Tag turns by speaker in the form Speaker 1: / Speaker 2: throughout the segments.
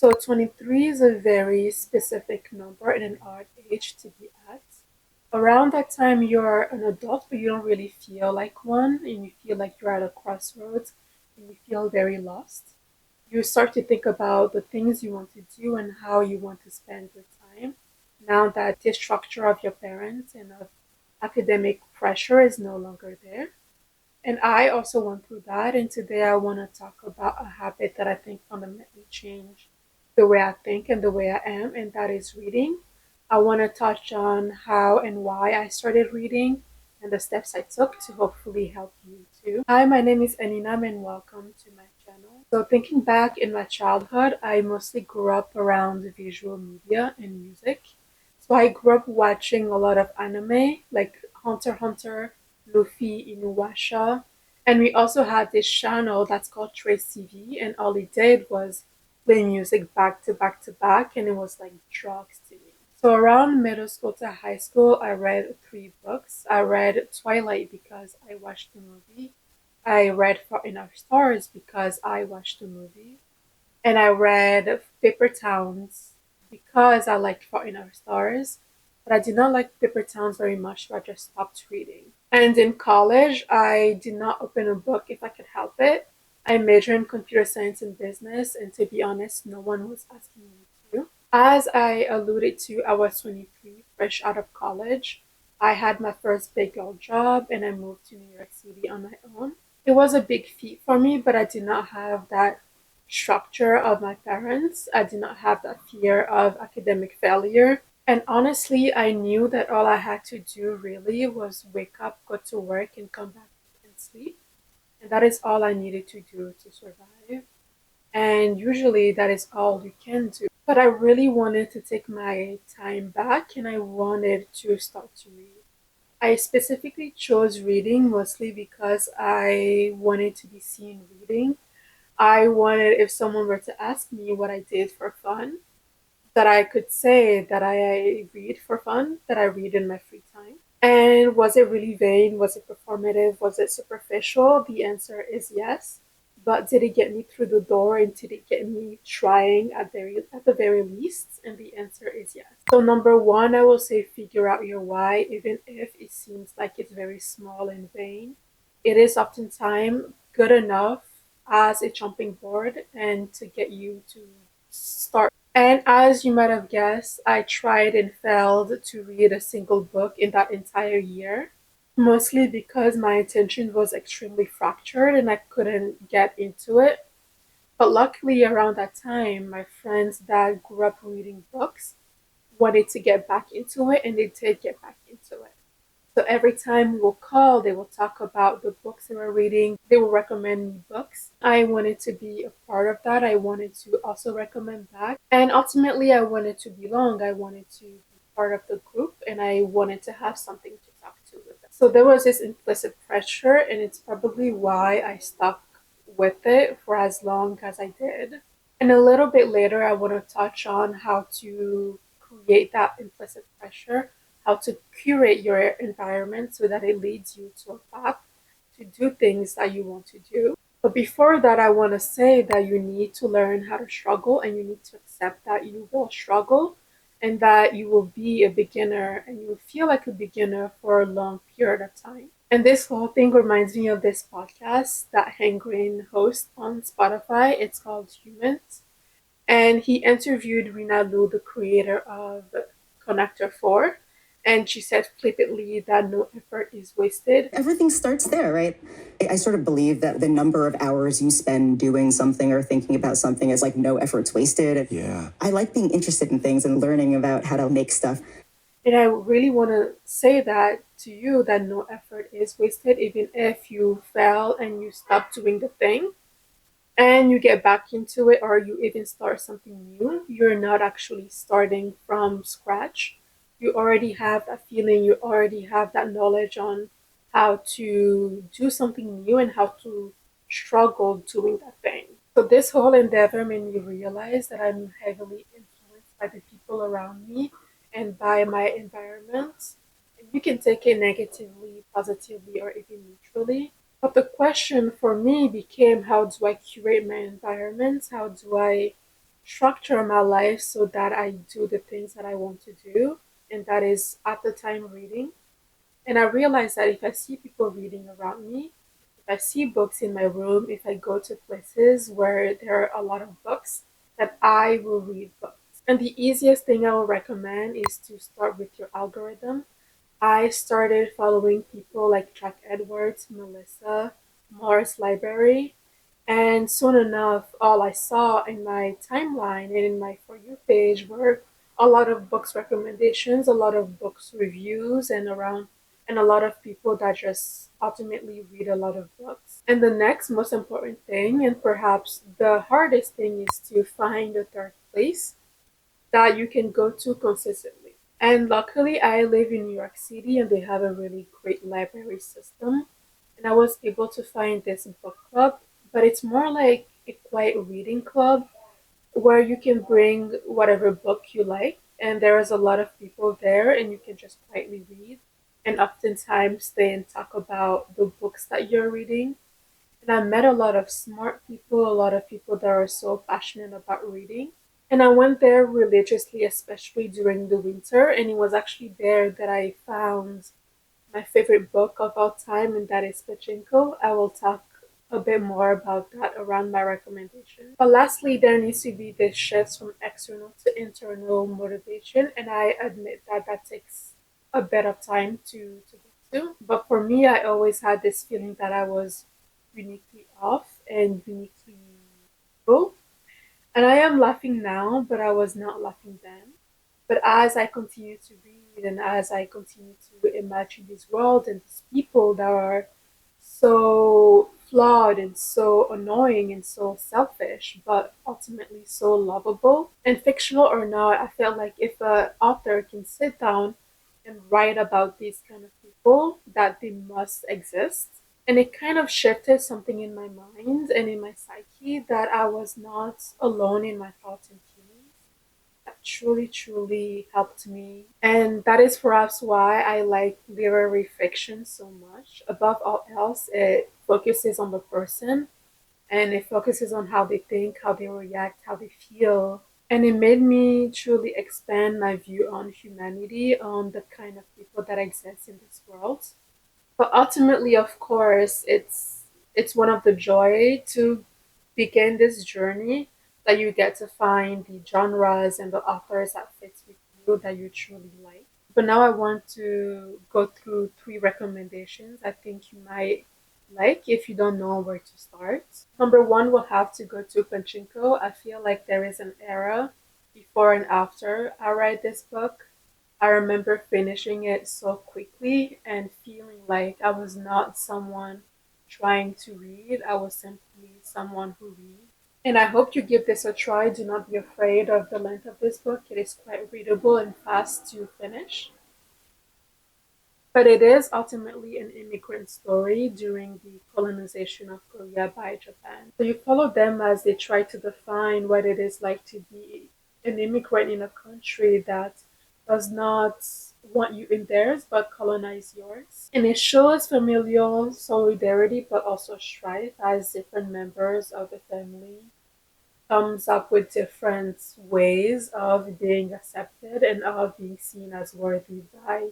Speaker 1: So 23 is a very specific number and an odd age to be at. Around that time, you're an adult, but you don't really feel like one, and you feel like you're at a crossroads, and you feel very lost. You start to think about the things you want to do and how you want to spend your time. Now that the structure of your parents and of academic pressure is no longer there. And I also went through that. And today I want to talk about a habit that I think fundamentally changed the way I think and the way I am, and that is reading. I want to touch on how and why I started reading and the steps I took to hopefully help you too. Hi, my name is Aninam and welcome to my channel. So, thinking back in my childhood, I mostly grew up around visual media and music. So, I grew up watching a lot of anime like Hunter x Hunter, Luffy, Inuyasha, and we also had this channel that's called Trace TV, and all it did was play music back to back to back, and it was like drugs to me. So around middle school to high school, I read three books. I read Twilight because I watched the movie. I read Fault in Our Stars because I watched the movie. And I read Paper Towns because I liked Fault in Our Stars. But I did not like Paper Towns very much, so I just stopped reading. And in college, I did not open a book if I could help it. I majored in computer science and business, and to be honest, no one was asking me to. As I alluded to, I was 23, fresh out of college. I had my first big girl job, and I moved to New York City on my own. It was a big feat for me, but I did not have that structure of my parents. I did not have that fear of academic failure. And honestly, I knew that all I had to do really was wake up, go to work, and come back and sleep. And that is all I needed to do to survive. And usually that is all you can do. But I really wanted to take my time back and I wanted to start to read. I specifically chose reading mostly because I wanted to be seen reading. I wanted, if someone were to ask me what I did for fun, that I could say that I read for fun, that I read in my free time. And was it really vain? Was it performative? Was it superficial? The answer is yes. But did it get me through the door and did it get me trying at the very least? And the answer is yes. So number one, I will say figure out your why, even if it seems like it's very small and vain. It is oftentimes good enough as a jumping board and to get you to start. And as you might have guessed, I tried and failed to read a single book in that entire year, mostly because my attention was extremely fractured and I couldn't get into it. But luckily, around that time, my friends that grew up reading books wanted to get back into it and they did get back into it. So every time we will call, they will talk about the books they were reading. They will recommend me books. I wanted to be a part of that. I wanted to also recommend back. And ultimately, I wanted to belong. I wanted to be part of the group and I wanted to have something to talk to with them. So there was this implicit pressure, and it's probably why I stuck with it for as long as I did. And a little bit later, I want to touch on how to create that implicit pressure, how to curate your environment so that it leads you to a path to do things that you want to do. But before that, I want to say that you need to learn how to struggle and you need to accept that you will struggle and that you will be a beginner and you will feel like a beginner for a long period of time. And this whole thing reminds me of this podcast that Hank Green hosts on Spotify. It's called Humans. And he interviewed Rina Lu, the creator of Connector 4, and she said flippantly that no effort is wasted.
Speaker 2: Everything starts there, right? I sort of believe that the number of hours you spend doing something or thinking about something is like no effort's wasted.
Speaker 3: Yeah.
Speaker 2: I like being interested in things and learning about how to make stuff.
Speaker 1: And I really want to say that to you that no effort is wasted, even if you fail and you stop doing the thing and you get back into it or you even start something new. You're not actually starting from scratch. You already have that feeling, you already have that knowledge on how to do something new and how to struggle doing that thing. So this whole endeavor made me realize that I'm heavily influenced by the people around me and by my environment. And you can take it negatively, positively, or even neutrally. But the question for me became, how do I curate my environment? How do I structure my life so that I do the things that I want to do, and that is at the time reading. And I realized that if I see people reading around me, if I see books in my room, if I go to places where there are a lot of books, that I will read books. And the easiest thing I will recommend is to start with your algorithm. I started following people like Jack Edwards, Melissa, Mars Library, and soon enough, all I saw in my timeline and in my For You page were a lot of books recommendations, a lot of books reviews, and a lot of people that just ultimately read a lot of books. And the next most important thing, and perhaps the hardest thing, is to find a third place that you can go to consistently. And luckily, I live in New York City and they have a really great library system. And I was able to find this book club, but it's more like a quiet reading club where you can bring whatever book you like. And there is a lot of people there, and you can just quietly read. And oftentimes, they talk about the books that you're reading. And I met a lot of smart people, a lot of people that are so passionate about reading. And I went there religiously, especially during the winter. And it was actually there that I found my favorite book of all time, and that is Pachinko. I will talk a bit more about that around my recommendation. But lastly, there needs to be this shift from external to internal motivation, and I admit that that takes a bit of time to get to. But for me, I always had this feeling that I was uniquely off and uniquely cool. And I am laughing now, but I was not laughing then. But as I continue to read and as I continue to imagine this world and these people that are so flawed and so annoying and so selfish, but ultimately so lovable, and fictional or not, I felt like if an author can sit down and write about these kind of people, that they must exist. And it kind of shifted something in my mind and in my psyche that I was not alone in my thoughts and feelings. That truly, truly helped me. And that is perhaps why I like literary fiction so much. Above all else, it focuses on the person and it focuses on how they think, how they react, how they feel. And it made me truly expand my view on humanity, on the kind of people that exist in this world. But ultimately, of course, it's one of the joy to begin this journey that you get to find the genres and the authors that fits with you that you truly like. But now I want to go through three recommendations I think you might like if you don't know where to start. Number one will have to go to Pachinko. I feel like there is an era before and after I read this book. I remember finishing it so quickly and feeling like I was not someone trying to read, I was simply someone who reads. And I hope you give this a try. Do not be afraid of the length of this book. It is quite readable and fast to finish. But it is ultimately an immigrant story during the colonization of Korea by Japan. So you follow them as they try to define what it is like to be an immigrant in a country that does not want you in theirs but colonize yours. And it shows familial solidarity but also strife as different members of the family comes up with different ways of being accepted and of being seen as worthy by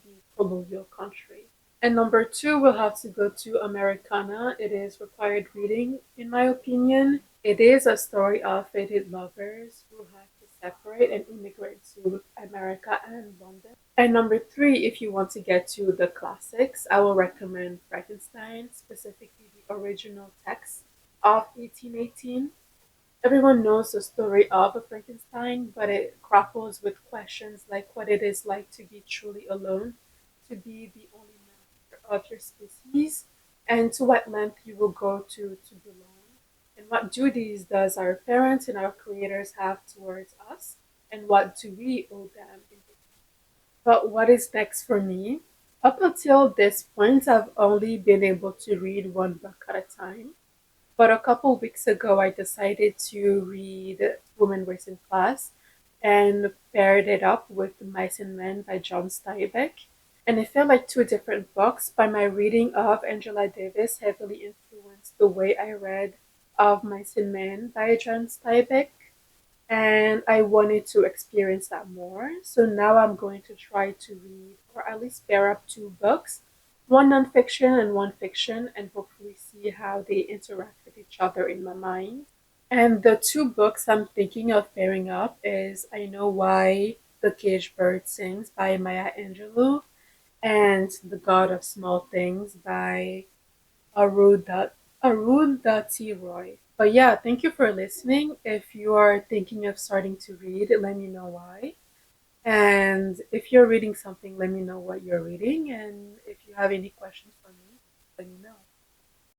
Speaker 1: the colonial country. And number two, we'll have to go to Americanah. It is required reading, in my opinion. It is a story of fated lovers who have to separate and immigrate to America and London. And number three, if you want to get to the classics, I will recommend Frankenstein, specifically the original text of 1818. Everyone knows the story of Frankenstein, but it grapples with questions like what it is like to be truly alone, to be the only member of your species, and to what length you will go to belong, and what duties does our parents and our creators have towards us, and what do we owe them in return. But what is next for me? Up until this point, I've only been able to read one book at a time. But a couple weeks ago, I decided to read Women, Race, and Class and paired it up with Mice and Men by John Steinbeck. And it felt like two different books, but my reading of Angela Davis heavily influenced the way I read of Mice and Men by John Steinbeck. and I wanted to experience that more. So now I'm going to try to read or at least pair up two books, one nonfiction and one fiction, and hopefully see how they interact with each other in my mind. And the two books I'm thinking of pairing up is I Know Why the Caged Bird Sings by Maya Angelou and The God of Small Things by Arundhati Roy. But yeah, thank you for listening. If you are thinking of starting to read, let me know why. And if you're reading something, let me know what you're reading. And if you have any questions for me, let me know.